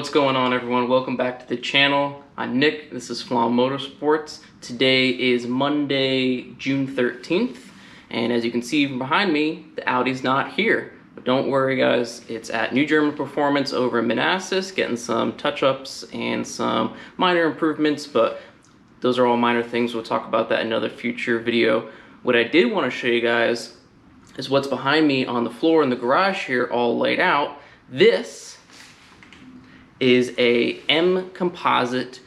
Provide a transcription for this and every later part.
What's going on, everyone? Welcome back to the channel. I'm Nick. This is Flom Motorsports. Today is Monday, June 13th, and as you can see from behind me, the Audi's not here. But don't worry, guys. It's at New German Performance over in Manassas, getting some touch-ups and some minor improvements, but those are all minor things. We'll talk about that in another future video. What I did want to show you guys is what's behind me on the floor in the garage here, all laid out. This is a MComposit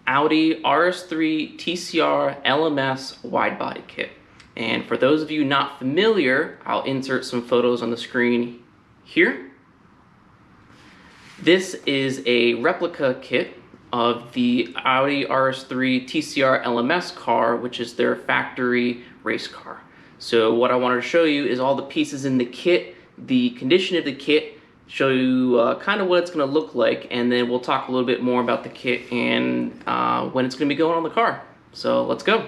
Audi RS3 TCR LMS wide-body kit. And for those of you not familiar, I'll insert some photos on the screen here. This is a replica kit of the Audi RS3 TCR LMS car, which is their factory race car. So what I wanted to show you is all the pieces in the kit, the condition of the kit, show you kind of what it's going to look like, and then we'll talk a little bit more about the kit and when it's going to be going on the car. So let's go.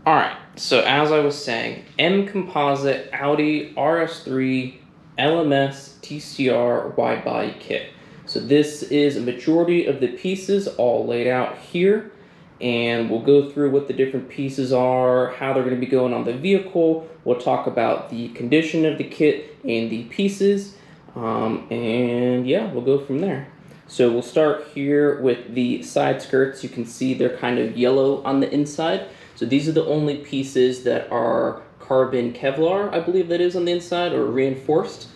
Alright, so as I was saying, MComposit Audi RS3 LMS TCR wide body kit. So this is a majority of the pieces all laid out here, and we'll go through what the different pieces are, how they're going to be going on the vehicle. We'll talk about the condition of the kit and the pieces. And yeah, we'll go from there. So we'll start here with the side skirts. You can see they're kind of yellow on the inside. So these are the only pieces that are carbon Kevlar, I believe that is, on the inside, or reinforced.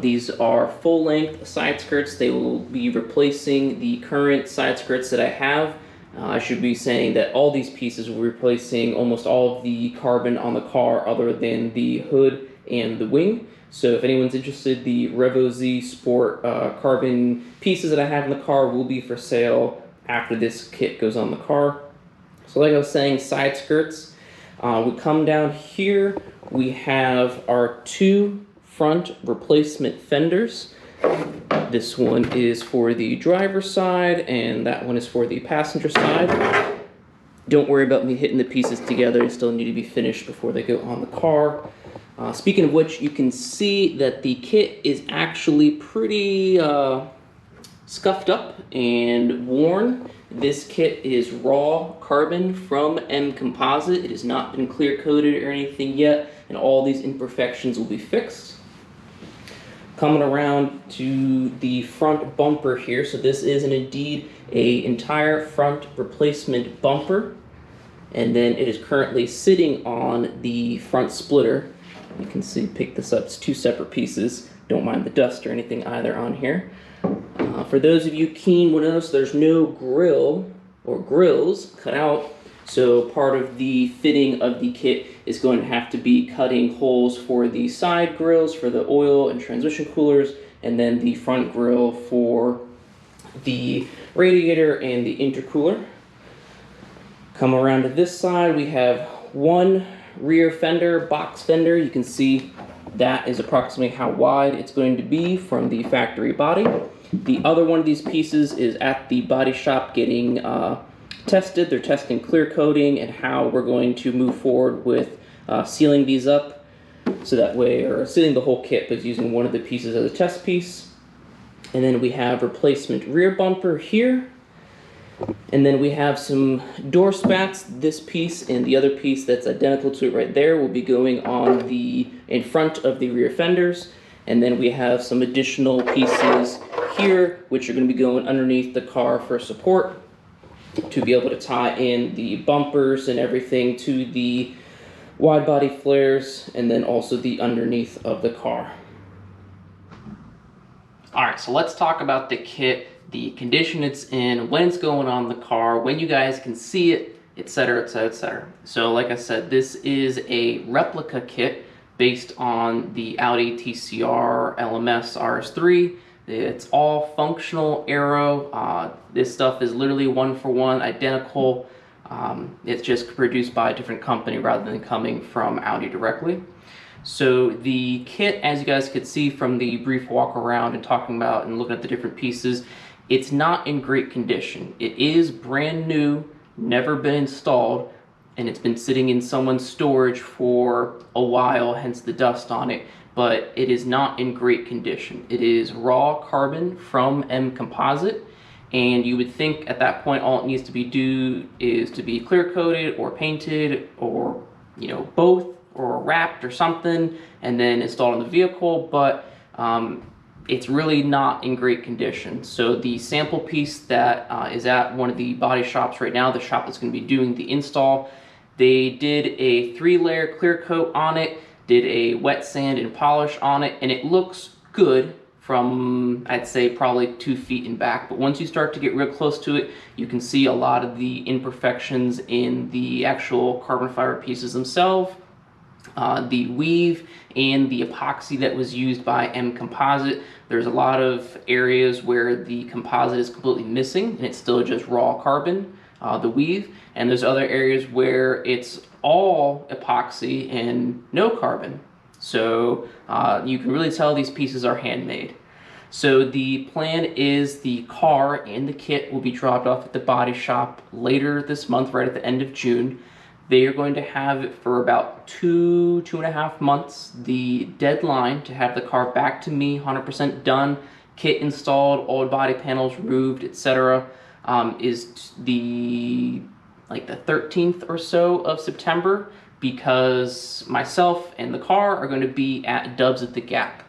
These are full-length side skirts. They will be replacing the current side skirts that I have. I should be saying that all these pieces will be replacing almost all of the carbon on the car other than the hood and the wing. So if anyone's interested, the Revo Z Sport carbon pieces that I have in the car will be for sale after this kit goes on the car. So like I was saying, side skirts. We come down here, we have our two front replacement fenders. This one is for the driver's side, and that one is for the passenger side. Don't worry about me hitting the pieces together. They still need to be finished before they go on the car. Speaking of which, you can see that the kit is actually pretty scuffed up and worn. This kit is raw carbon from MComposit. It has not been clear coated or anything yet, and all these imperfections will be fixed. Coming around to the front bumper here, so this is indeed an entire front replacement bumper, and then it is currently sitting on the front splitter. You can see, pick this up, it's two separate pieces. Don't mind the dust or anything either on here. For those of you keen will notice there's no grill or grills cut out, so part of the fitting of the kit is going to have to be cutting holes for the side grills for the oil and transmission coolers, and then the front grill for the radiator and the intercooler. Come around to this side, we have one rear fender, box fender. You can see that is approximately how wide it's going to be from the factory body. The other one of these pieces is at the body shop getting tested. They're testing clear coating and how we're going to move forward with sealing these up, so that way, or sealing the whole kit, but using one of the pieces as a test piece. And then we have replacement rear bumper here. And then we have some door spats. This piece and the other piece that's identical to it right there will be going on in front of the rear fenders. And then we have some additional pieces here which are going to be going underneath the car for support to be able to tie in the bumpers and everything to the wide body flares, and then also the underneath of the car. Alright, so let's talk about the kit, the condition it's in, when it's going on the car, when you guys can see it, etc, etc, etc. So like I said, this is a replica kit based on the Audi TCR LMS RS3. It's all functional aero. This stuff is literally one-for-one identical. It's just produced by a different company rather than coming from Audi directly. So the kit, as you guys could see from the brief walk around and talking about and looking at the different pieces, it's not in great condition. It is brand new, never been installed, and it's been sitting in someone's storage for a while, hence the dust on it. but it is not in great condition. It is raw carbon from MComposit, and you would think at that point all it needs to be clear coated or painted, or both, or wrapped or something, and then installed on the vehicle, but it's really not in great condition. So the sample piece that is at one of the body shops right now, the shop that's going to be doing the install, they did a 3-layer clear coat on it, did a wet sand and polish on it, and it looks good from, I'd say, probably 2 feet in back. But once you start to get real close to it, you can see a lot of the imperfections in the actual carbon fiber pieces themselves, the weave, and the epoxy that was used by MComposit. There's a lot of areas where the composite is completely missing and it's still just raw carbon, the weave, and there's other areas where it's all epoxy and no carbon. So you can really tell these pieces are handmade. So the plan is the car and the kit will be dropped off at the body shop later this month, right at the end of June. They are going to have it for about 2.5 months. The deadline to have the car back to me 100% done, kit installed, all body panels removed, etc., is the 13th or so of September, because myself and the car are going to be at Dubs at the Gap.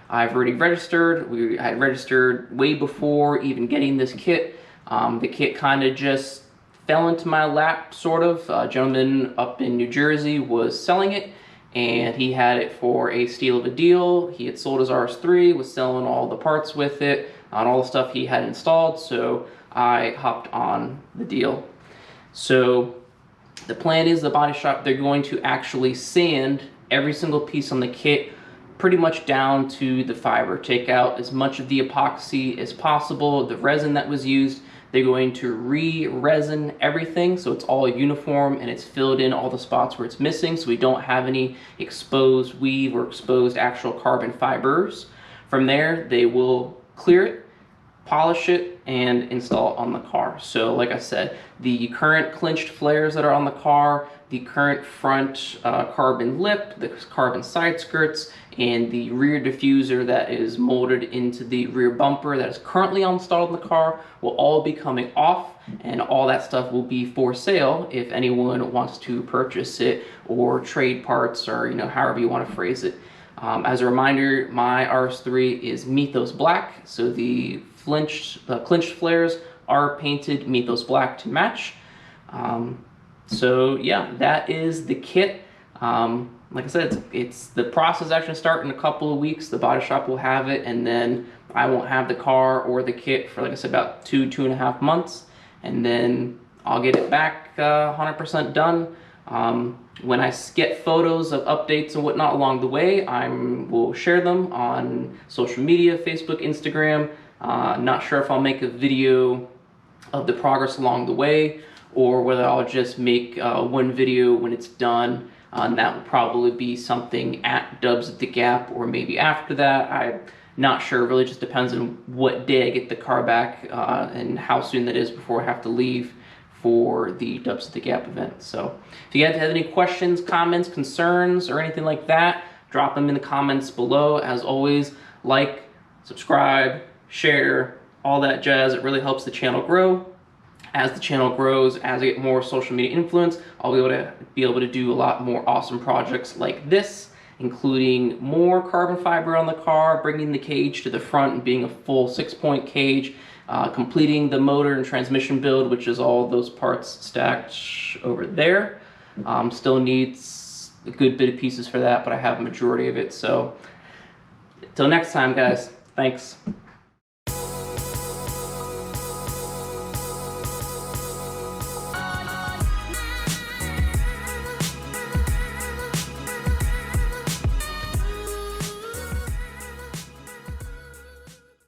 I've already registered. I had registered way before even getting this kit. The kit kind of just fell into my lap, sort of. A gentleman up in New Jersey was selling it, and he had it for a steal of a deal. He had sold his RS3, was selling all the parts with it, on all the stuff he had installed, so I hopped on the deal. So the plan is the body shop, they're going to actually sand every single piece on the kit pretty much down to the fiber. Take out as much of the epoxy as possible, the resin that was used. They're going to re-resin everything so it's all uniform and it's filled in all the spots where it's missing, so we don't have any exposed weave or exposed actual carbon fibers. From there, they will clear it, polish it, and install it on the car. So like I said, the current clinched flares that are on the car, the current front carbon lip, the carbon side skirts, and the rear diffuser that is molded into the rear bumper that is currently installed in the car will all be coming off, and all that stuff will be for sale if anyone wants to purchase it or trade parts, or however you want to phrase it. As a reminder, my RS3 is Mythos Black, so the clinched flares are painted Mythos Black to match. So yeah, that is the kit. Like I said, it's the process actually start in a couple of weeks. The body shop will have it, and then I won't have the car or the kit for, like I said, about 2.5 months, and then I'll get it back 100% done. When I get photos of updates and whatnot along the way, I will share them on social media, Facebook, Instagram. Not sure if I'll make a video of the progress along the way, or whether I'll just make one video when it's done. And that will probably be something at Dubs at the Gap, or maybe after that. I'm not sure. It really just depends on what day I get the car back and how soon that is before I have to leave for the Dubs at the Gap event. So if you guys have any questions, comments, concerns, or anything like that, drop them in the comments below. As always, like, subscribe, share, all that jazz. It really helps the channel grow. As the channel grows, as I get more social media influence, I'll be able to do a lot more awesome projects like this, including more carbon fiber on the car, bringing the cage to the front and being a full 6-point cage, completing the motor and transmission build, which is all those parts stacked over there. Still needs a good bit of pieces for that, but I have a majority of it. So until next time, guys, thanks.